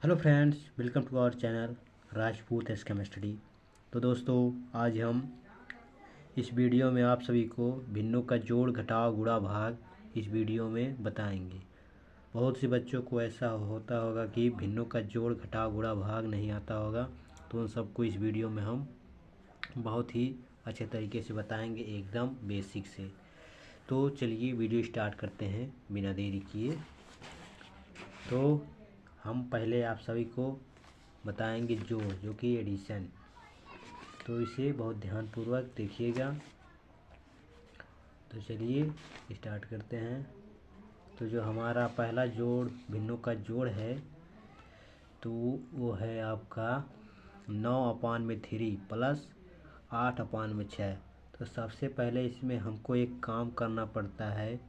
Hello friends, welcome to our channel Rajput S chemistry. तो दोस्तों, आज हम इस वीडियो में आप सभी को भिन्नों का जोड़ घटाव गुणा भाग इस वीडियो में बताएंगे। बहुत से बच्चों को ऐसा होता होगा कि भिन्नों का जोड़ घटाव गुणा भाग नहीं आता होगा, तो उन सबको इस वीडियो में हम बहुत ही अच्छे तरीके से बताएंगे, एकदम बेसिक से। तो चलिए वीडियो स्टार्ट करते हैं बिना देरी किए। तो हम पहले आप सभी को बताएंगे जोड़, जो कि एडिशन। तो इसे बहुत ध्यानपूर्वक देखिएगा। तो चलिए स्टार्ट करते हैं। तो जो हमारा पहला जोड़ भिन्नों का जोड़ है, तो वो है आपका 9/3 प्लस 8/6। तो सबसे पहले इसमें हमको एक काम करना पड़ता है,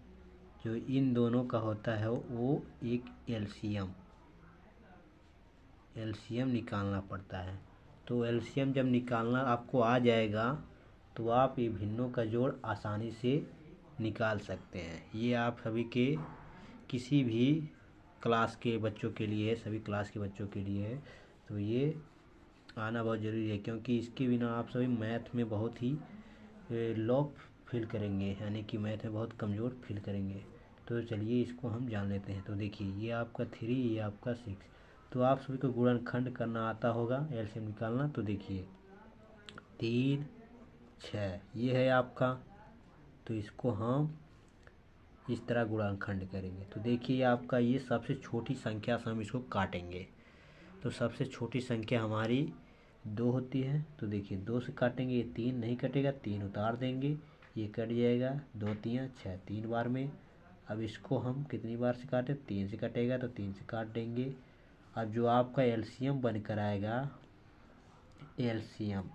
जो इन दोनों का होता है वो एक एलसीएम निकालना पड़ता है। तो एलसीएम जब निकालना आपको आ जाएगा, तो आप ये भिन्नों का जोड़ आसानी से निकाल सकते हैं। ये आप सभी के किसी भी क्लास के बच्चों के लिए है, सभी क्लास के बच्चों के लिए है। तो ये आना बहुत ज़रूरी है, क्योंकि इसके बिना आप सभी मैथ में बहुत ही लो फील करेंगे, यानी कि मैथ में बहुत कमज़ोर फील करेंगे। तो चलिए इसको हम जान लेते हैं। तो देखिए, ये आपका 3, ये आपका 6। तो आप सभी को गुणनखंड करना आता होगा, एलसीएम निकालना। तो देखिए 3, 6 ये है आपका। तो इसको हम इस तरह गुणनखंड करेंगे। तो देखिए आपका ये सबसे छोटी संख्या से हम इसको काटेंगे। तो सबसे छोटी संख्या हमारी 2 होती है। तो देखिए 2 से काटेंगे, ये 3 नहीं कटेगा, 3 उतार देंगे, ये कट जाएगा। 2 3 6, 3 बार में। अब इसको हम कितनी बार से काटें, 3 से कटेगा तो 3 से काट देंगे। अब जो आपका एलसीएम बनकर आएगा, एलसीएम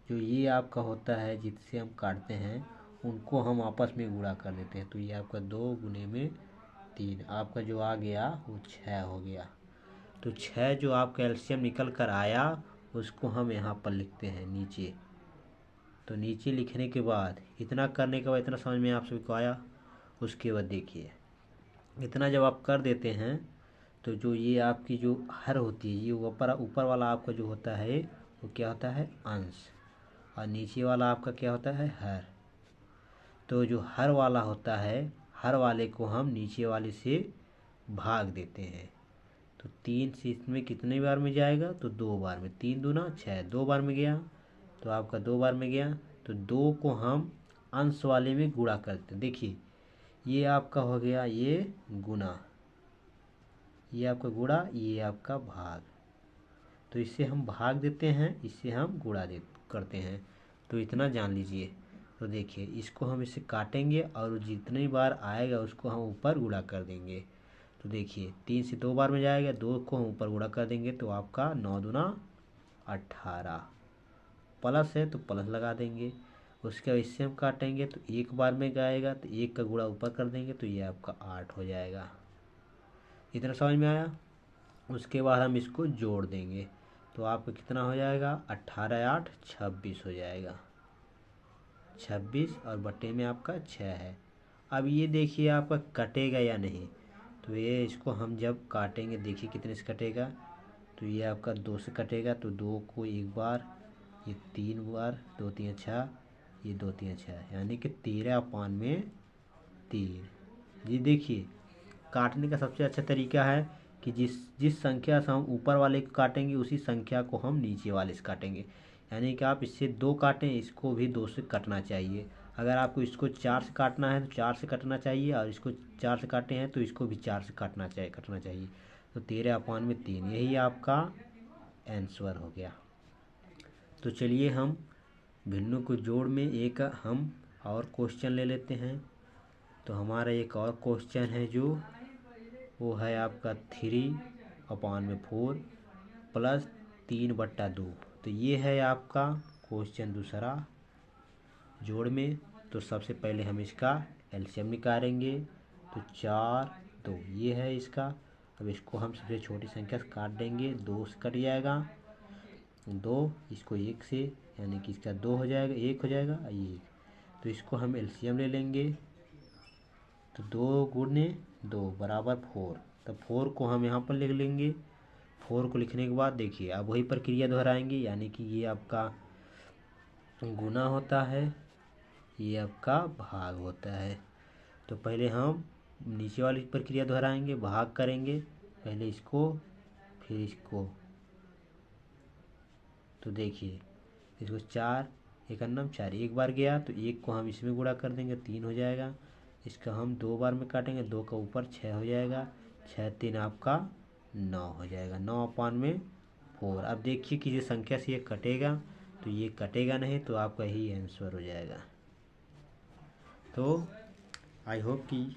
जो ये आपका होता है जिससे हम काटते हैं, उनको हम आपस में गुणा कर देते हैं। तो ये आपका 2 गुने में 3, आपका जो आ गया वो 6 हो गया। तो 6 जो आपका एलसीएम निकल कर आया, उसको हम यहाँ पर लिखते हैं नीचे। तो नीचे लिखने के बाद, इतना करने के बाद, इतना समझ में आप सभी को आया। उसके बाद देखिए, इतना जब आप कर देते हैं, तो जो ये आपकी जो हर होती है, ये ऊपर ऊपर वाला आपका जो होता है वो क्या होता है, अंश। और नीचे वाला आपका क्या होता है, हर। तो जो हर वाला होता है, हर वाले को हम नीचे वाले से भाग देते हैं। तो 3 से इसमें कितने बार में जाएगा, तो 2 बार में। 3 दूना 6, 2 बार में गया, तो आपका 2 बार में गया। तो 2 को हम अंश वाले में गुणा करते हैं। देखिए ये आपका हो गया ये गुना, ये आपका गुणा, ये आपका भाग। तो इससे हम भाग देते हैं, इससे हम गुणा दे करते हैं। तो इतना जान लीजिए। तो देखिए इसको हम इससे काटेंगे, और जितनी बार आएगा उसको हम ऊपर गुणा कर देंगे। तो देखिए 3 से 2 बार में जाएगा, 2 को हम ऊपर गुणा कर देंगे, तो आपका 9 दूना 18। प्लस है तो प्लस लगा देंगे। उसके बाद इससे हम काटेंगे, तो 1 बार में जाएगा, तो 1 का गुणा ऊपर कर देंगे, तो ये आपका 8 हो जाएगा। इतना समझ में आया। उसके बाद हम इसको जोड़ देंगे, तो आपका कितना हो जाएगा, 18 8 26 हो जाएगा। 26 और बटे में आपका 6 है। अब ये देखिए आपका कटेगा या नहीं। तो ये इसको हम जब काटेंगे, देखिए कितने से कटेगा। तो ये आपका 2 से कटेगा, तो 2 को 1 बार, ये 3 बार, 2 3 6, ये 2 3 6, यानी कि 13/3। जी देखिए, काटने का सबसे अच्छा तरीका है कि जिस जिस संख्या से हम ऊपर वाले को काटेंगे, उसी संख्या को हम नीचे वाले से काटेंगे। यानी कि आप इससे 2 काटें, इसको भी 2 से कटना चाहिए। अगर आपको इसको 4 से काटना है तो 4 से कटना चाहिए, और इसको 4 से काटे हैं तो इसको भी 4 से कटना चाहिए। तो 13/3 यही आपका आंसर हो गया। तो चलिए हम भिन्नों को जोड़ में एक हम और क्वेश्चन ले लेते हैं। तो हमारा एक और क्वेश्चन है, जो वो है आपका 3/4 प्लस 3/2। तो ये है आपका क्वेश्चन दूसरा जोड़ में। तो सबसे पहले हम इसका एलसीएम निकालेंगे। तो 4 2 ये है इसका। अब इसको हम सबसे छोटी संख्या से काट देंगे, 2 से कट जाएगा, 2 इसको 1 से, यानी कि इसका 2 हो जाएगा, 1 हो जाएगा, ये। तो इसको हम एलसीएम ले लेंगे। तो 2 गुने 2 बराबर 4। तो 4 को हम यहाँ पर लिख लेंगे। 4 को लिखने के बाद देखिए अब वही प्रक्रिया दोहराएंगे, यानी कि ये आपका गुना होता है, ये आपका भाग होता है। तो पहले हम नीचे वाली प्रक्रिया दोहराएंगे, भाग करेंगे, पहले इसको फिर इसको। तो देखिए इसको 4 एकन्नम 4 एक बार गया तो 1 को हम इसमें गुणा कर देंगे 3 हो जाएगा। इसका हम 2 बार में काटेंगे, 2 का ऊपर 6 हो जाएगा, 6 3 आपका 9 हो जाएगा, 9 अपान में 4। अब देखिए कि ये संख्या से ये कटेगा, तो ये कटेगा नहीं, तो आपका ही आंसर हो जाएगा। तो आई होप कि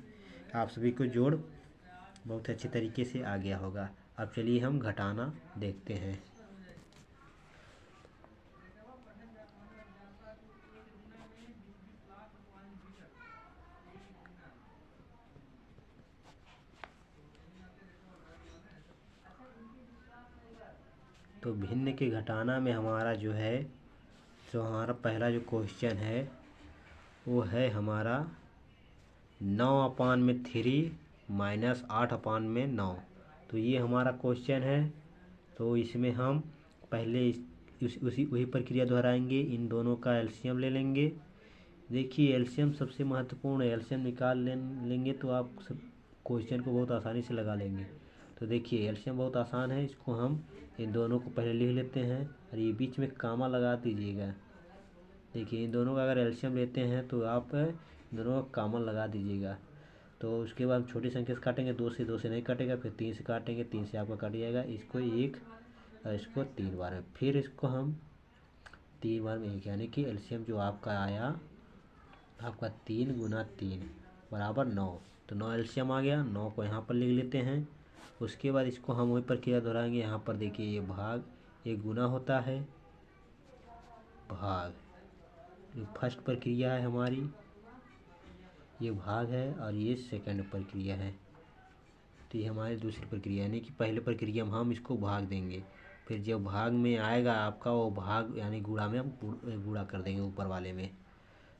आप सभी को जोड़ बहुत अच्छे तरीके से आ गया होगा। अब चलिए हम घटाना देखते हैं। तो भिन्न के घटाना में हमारा जो है, तो हमारा पहला जो क्वेश्चन है वो है हमारा 9 अपान में 3 माइनस 8 अपान में 9। तो ये हमारा क्वेश्चन है। तो इसमें हम पहले उसी वही प्रक्रिया दोहराएंगे, इन दोनों का एलसीएम ले लेंगे। देखिए एलसीएम सबसे महत्वपूर्ण है, एलसीएम निकाल लेंगे तो आप सब क्वेश्चन को बहुत आसानी से लगा लेंगे। तो देखिए एलसीएम बहुत आसान है, इसको हम इन दोनों को पहले लिख लेते हैं और ये बीच में कामा लगा दीजिएगा। देखिए इन दोनों का अगर एलसीएम लेते हैं तो आप इन दोनों का कामन लगा दीजिएगा। तो उसके बाद छोटी संख्या से काटेंगे, 2 से नहीं कटेगा, फिर 3 से काटेंगे, 3 से आपका कट जाएगा, इसको 1 और इसको 3 बार में, फिर इसको हम 3 बार में 1, यानी कि एलसीएम जो आपका आया आपका 3 गुना 3 बराबर 9। तो 9 एलसीएम आ गया, 9 को यहाँ पर लिख लेते हैं। उसके बाद इसको हम वही प्रक्रिया दोहराएंगे। यहाँ पर देखिए ये भाग, ये गुना होता है, भाग ये फर्स्ट प्रक्रिया है हमारी, ये भाग है, और ये सेकंड प्रक्रिया है। तो ये हमारी दूसरी प्रक्रिया, यानी कि पहले प्रक्रिया में हम इसको भाग देंगे, फिर जब भाग में आएगा आपका वो भाग यानी गुणा में हम गुणा कर देंगे ऊपर वाले में।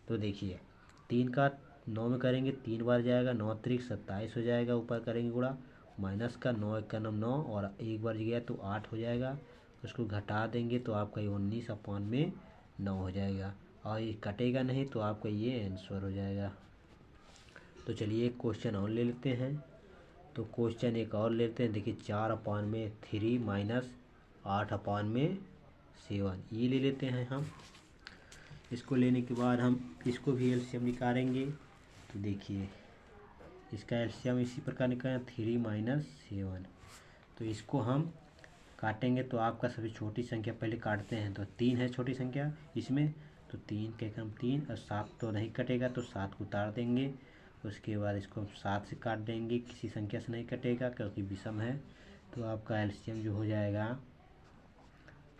तो देखिए 3 का 9 में करेंगे, 3 बार जाएगा, 9 त्रिक 27 हो जाएगा, ऊपर करेंगे गुणा, माइनस का 9 एक का 9 और एक बार गया तो 8 हो जाएगा। उसको घटा देंगे तो आपका ये 19 अपान में 9 हो जाएगा, और ये कटेगा नहीं, तो आपका ये आंसर हो जाएगा। तो चलिए एक क्वेश्चन और ले लेते हैं। तो क्वेश्चन एक और लेते हैं। देखिए 4 अपान में 3 माइनस 8 अपान में 7, ये ले लेते हैं हम। इसको लेने के बाद हम इसको भी एलसीएम निकालेंगे। तो देखिए इसका एलसीएम इसी प्रकार निकालें, 3 माइनस 7। तो इसको हम काटेंगे, तो आपका सभी छोटी संख्या पहले काटते हैं। तो 3 है छोटी संख्या इसमें, तो 3 के कम 3 और 7 तो नहीं कटेगा, तो 7 को उतार देंगे। उसके बाद इसको हम 7 से काट देंगे, किसी संख्या से नहीं कटेगा क्योंकि विषम है। तो आपका एलसीएम जो हो जाएगा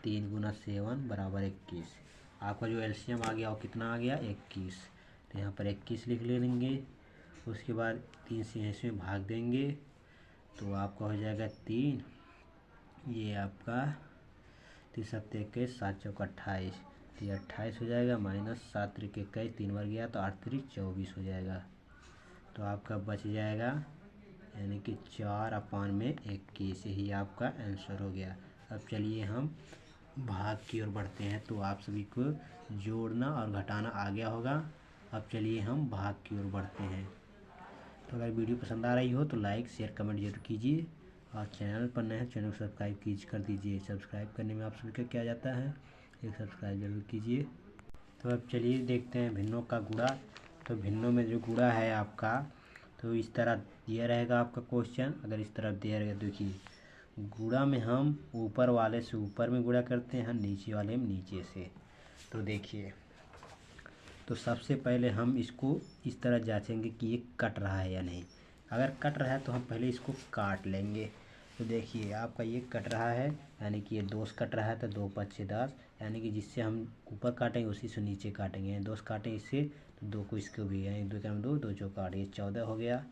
3 गुना 7 बराबर 21। आपका जो एलसीएम आ गया वो कितना आ गया 21। तो यहाँ पर 21 लिख लेंगे। उसके बाद 3 से इसमें भाग देंगे, तो आपका हो जाएगा 3, ये आपका 3 7 21, 7 चौक 28, तो ये 28 हो जाएगा, माइनस 7 त्रिक 21, 3 बार गया तो 8 त्रिक 24 हो जाएगा। तो आपका बच जाएगा यानी कि 4 अपान में 21, यही आपका आंसर हो गया। अब चलिए हम भाग की ओर बढ़ते हैं। तो आप सभी को जोड़ना और घटाना आ गया होगा। अब चलिए हम भाग की ओर बढ़ते हैं। तो अगर वीडियो पसंद आ रही हो तो लाइक शेयर कमेंट जरूर कीजिए, और चैनल पर नए हैं चैनल को सब्सक्राइब कर दीजिए। सब्सक्राइब करने में आप सभी का क्या जाता है, एक सब्सक्राइब जरूर कीजिए। तो अब चलिए देखते हैं भिन्नों का गुणा। तो भिन्नों में जो गुणा है आपका, तो इस तरह दिया रहेगा आपका क्वेश्चन। अगर इस तरह दिया रहेगा, देखिए गुणा में हम ऊपर वाले से ऊपर में गुणा करते हैं, नीचे वाले में नीचे से। तो देखिए, तो सबसे पहले हम इसको इस तरह जांचेंगे कि ये कट रहा है या नहीं। अगर कट रहा है तो हम पहले इसको काट लेंगे। तो देखिए आपका ये कट रहा है, यानी कि ये 2 से कट रहा है, तो 2 5 6 10, यानी कि जिससे हम ऊपर काटेंगे उसी से नीचे काटेंगे। 2 से काटें इससे, तो 2 को इसको भी, यानी 2 का 2, 2 चौक 8, ये 14 हो गया।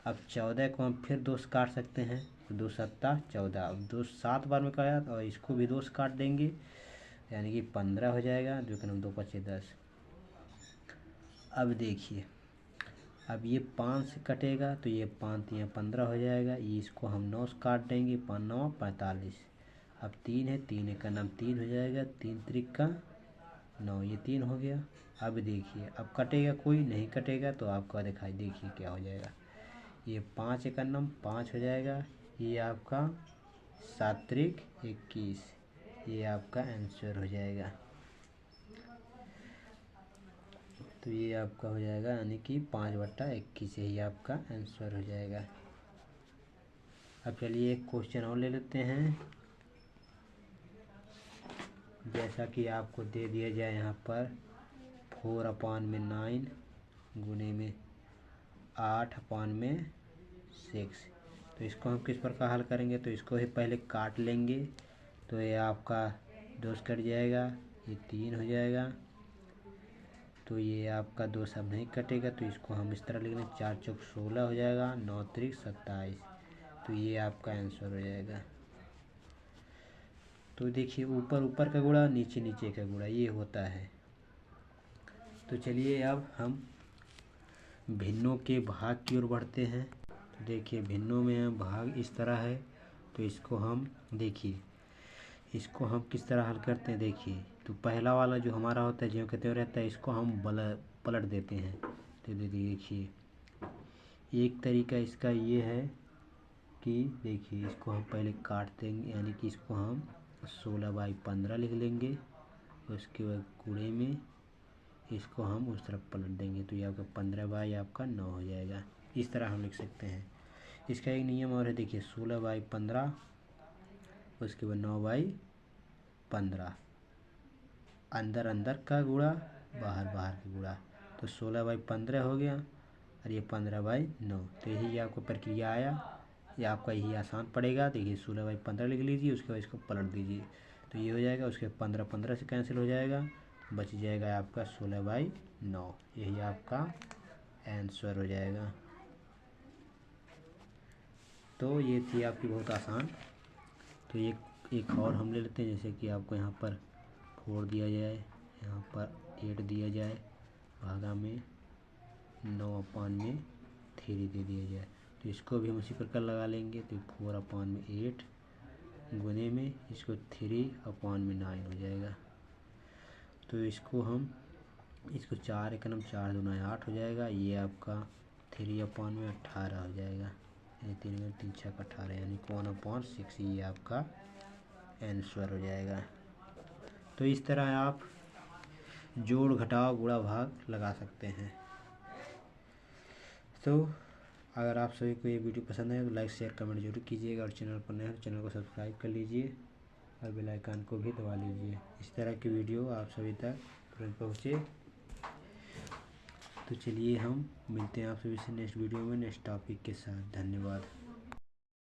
अब 14 को हम फिर 2 से काट सकते हैं, तो 2 7 14, अब 2 7 बार में काटा, और इसको भी 2 से काट देंगे, यानी कि 15 हो जाएगा। 2 का 2 5 10। अब देखिए अब ये 5 से कटेगा तो ये 5 यहाँ 15 हो जाएगा, ये इसको हम 9 से काट देंगे, 5 9 45। अब 3 है, 3 का नाम 3 हो जाएगा, 3 त्रिक का 9, ये 3 हो गया। अब देखिए अब कटेगा, कोई नहीं कटेगा तो आपका दिखाई देखिए क्या हो जाएगा, ये 5 का नाम 5 हो जाएगा, ये आपका 7 त्रिक 21, ये आपका आंसर हो जाएगा। तो ये आपका हो जाएगा यानी कि 5/21 यही आपका आंसर हो जाएगा। अब चलिए एक क्वेश्चन और ले लेते हैं। जैसा कि आपको दे दिया जाए यहाँ पर 4/9 गुने में 8/6, तो इसको हम किस प्रकार हल करेंगे, तो इसको ही पहले काट लेंगे, तो ये आपका 2 से कट जाएगा, ये 3 हो जाएगा, तो ये आपका 2 सब नहीं कटेगा, तो इसको हम इस तरह लिख लें, 4 चौक 16 हो जाएगा, 9 त्रिक 27, तो ये आपका आंसर हो जाएगा। तो देखिए ऊपर ऊपर का गुणा, नीचे नीचे का गुणा, ये होता है। तो चलिए अब हम भिन्नों के भाग की ओर बढ़ते हैं। तो देखिए भिन्नों में भाग इस तरह है, तो इसको हम देखिए इसको हम किस तरह हल करते हैं। देखिए तो पहला वाला जो हमारा होता है, जो कहते रहता है, इसको हम पलट देते हैं। तो देखिए एक तरीका इसका ये है कि देखिए इसको हम पहले काट देंगे, यानी कि इसको हम 16/15 लिख लेंगे, उसके बाद गुणे में इसको हम उस तरफ पलट देंगे, तो ये आपका 15/9 हो जाएगा। इस तरह हम लिख सकते हैं। इसका एक नियम और है, देखिए 16/15, उसके बाद 9/15, अंदर अंदर का गुणा, बाहर बाहर का गुणा, तो 16/15 हो गया, और ये 15/9। तो यही आपको प्रक्रिया आया, ये आपका यही आसान पड़ेगा। देखिए 16/15 लिख लीजिए, उसके बाद इसको पलट दीजिए, तो ये हो जाएगा, उसके 15 से कैंसिल हो जाएगा, बच जाएगा आपका 16/9, यही आपका आंसर हो जाएगा। तो ये थी आपकी बहुत आसान। तो एक और हम ले लेते हैं, जैसे कि आपको यहाँ पर 4 दिया जाए, यहाँ पर 8 दिया जाए, भागा में 9/3 दे दिया जाए, तो इसको भी हम उसी प्रकार लगा लेंगे। तो 4/8 गुने में इसको 3/9 हो जाएगा। तो इसको 4 एक नम 4 दूना 8 हो जाएगा, ये आपका 3/18 हो जाएगा, यानी 3 3 6 18, यानी 1/6, ये आपका आंसर हो जाएगा। तो इस तरह आप जोड़ घटाव गुणा भाग लगा सकते हैं। तो अगर आप सभी को ये वीडियो पसंद है तो लाइक शेयर कमेंट जरूर कीजिएगा, और चैनल पर नए हैं तो चैनल को सब्सक्राइब कर लीजिए और बेल आइकन को भी दबा लीजिए, इस तरह की वीडियो आप सभी तक तुरंत पहुँचे। तो चलिए हम मिलते हैं आप सभी से नेक्स्ट वीडियो में नेक्स्ट टॉपिक के साथ। धन्यवाद।